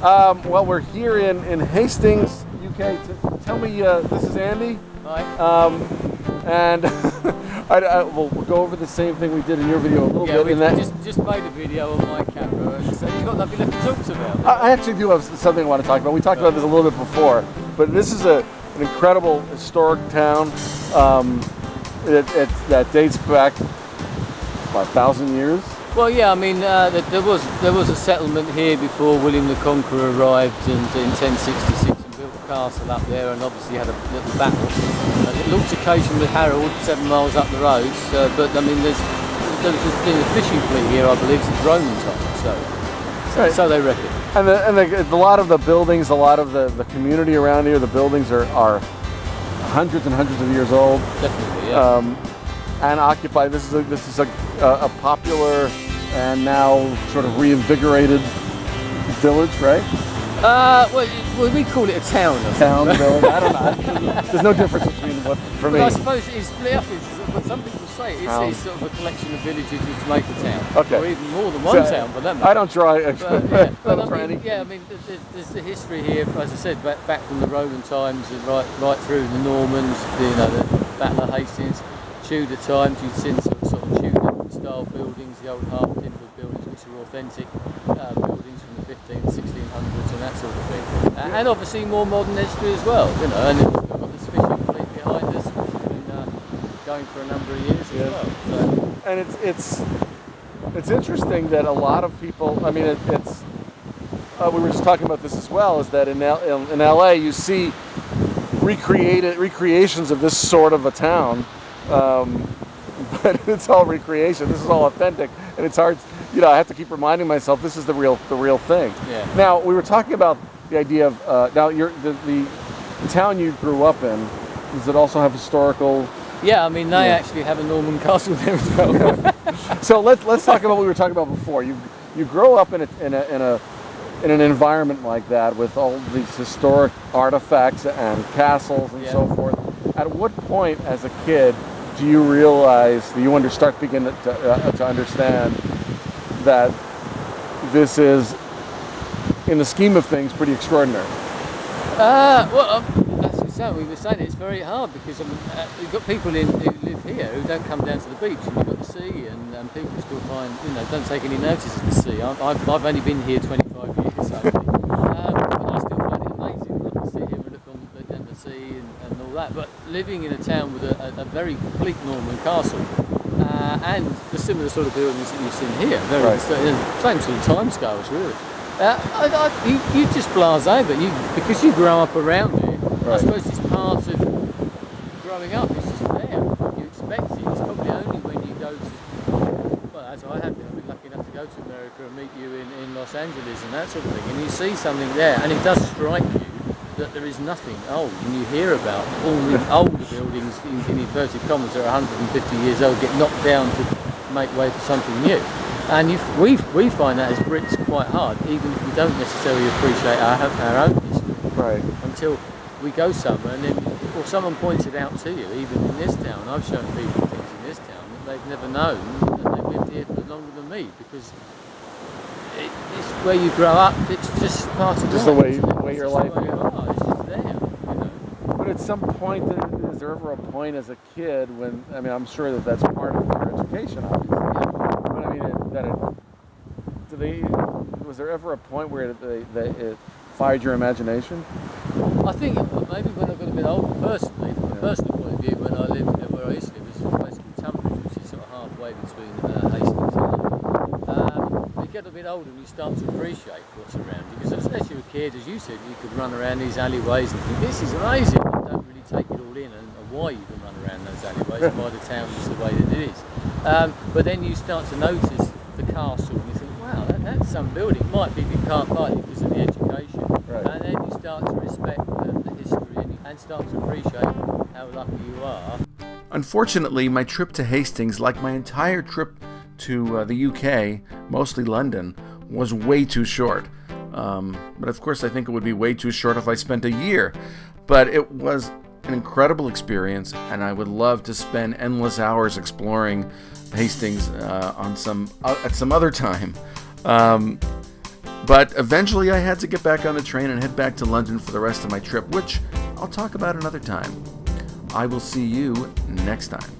Well, we're here in Hastings, UK. Tell me, this is Andy. Hi. And we'll go over the same thing we did in your video a little bit. Yeah, we just made a video on my camera, and so you've got nothing left to talk about. I actually do have something I want to talk about. We talked about this a little bit before, but this is an incredible historic town. That dates back about 1,000 years. Well, yeah, I mean, there was a settlement here before William the Conqueror arrived in 1066 and built a castle up there, and obviously had a little battle. It looked occasionally with Harold 7 miles up the road, but I mean, there's been a fishing fleet here, I believe, since Roman times. Right. So they reckon. And a lot of the buildings, a lot of the community around here, the buildings are hundreds and hundreds of years old. Definitely, yeah. And occupied. This is a popular and now sort of reinvigorated village, right? Well, we call it a town. Town, village. I don't know. There's no difference between what for me. I suppose it's split up into what some people say. It's sort of a collection of villages which make a town. Okay. Or even more than one town, for that matter. I don't try. I mean, there's the history here, as I said, back from the Roman times and right through the Normans, the Battle of Hastings, Tudor times. You've seen sort of Tudor style buildings, the old half timber buildings, which are authentic buildings from the 1600s and that sort of thing. And obviously more modern history as well, and we've got this fishing fleet behind us, which has been going for a number of years as well. So. And it's interesting that a lot of people, I mean, we were just talking about this as well, is that in LA you see recreations of this sort of a town, but it's all recreation. This is all authentic, and it's hard. I have to keep reminding myself this is the real thing. Yeah. Now we were talking about the idea of now the town you grew up in. Does it also have historical? Yeah, I mean they actually have a Norman castle there as well. So let's talk about what we were talking about before. You grow up in an environment like that with all these historic artifacts and castles and so forth. At what point as a kid do you realize that you start beginning to understand that this is, in the scheme of things, pretty extraordinary? Well, as you say, we were saying it's very hard because we've got people who live here who don't come down to the beach, and you've got the sea, and people still don't take any notice of the sea. I've only been here 25 years, only, but I still find it amazing. I can sit here and look on the sea and all that. But living in a town with a very complete Norman castle, and the similar sort of buildings that you've seen here, same sort of timescales, really. You just blasé, but because you grow up around it. I suppose it's part of growing up. It's just there. You expect it. It's probably only when you go to, well, as I have been, I've been lucky enough to go to America and meet you in Los Angeles and that sort of thing, and you see something there, and it does strike you that there is nothing old, and you hear about all the older buildings in inverted commas that are 150 years old get knocked down to make way for something new. And we find that as Brits quite hard, even if we don't necessarily appreciate our own history. Right. Until we go somewhere and then, or someone points it out to you, even in this town. I've shown people things in this town that they've never known, and they've lived here for longer than me, because it's where you grow up. It's just part of just life. the way your life is. It's just there, But at some point, is there ever a point as a kid when, I mean, I'm sure that's part of your education, obviously. But I mean, was there ever a point where it fired your imagination? I think maybe when I got a bit older, personally, from a personal point of view, when I lived where I used to live, was a place called Tunbridge, which is sort of halfway between Hastings and London. You get a bit older and you start to appreciate what's around you, because as you're a kid, as you said, you could run around these alleyways and think, this is amazing. You don't really take it all in and why you can run around those alleyways and why the town is the way that it is. But then you start to notice the castle and you think, wow, that's some building. It might be partly because of the education. Right. And then you start to respect the history and start to appreciate how lucky you are. Unfortunately, my trip to Hastings, like my entire trip to the UK, mostly London, was way too short. But of course, I think it would be way too short if I spent a year. But it was an incredible experience, and I would love to spend endless hours exploring Hastings at some other time. But eventually I had to get back on the train and head back to London for the rest of my trip, which I'll talk about another time. I will see you next time.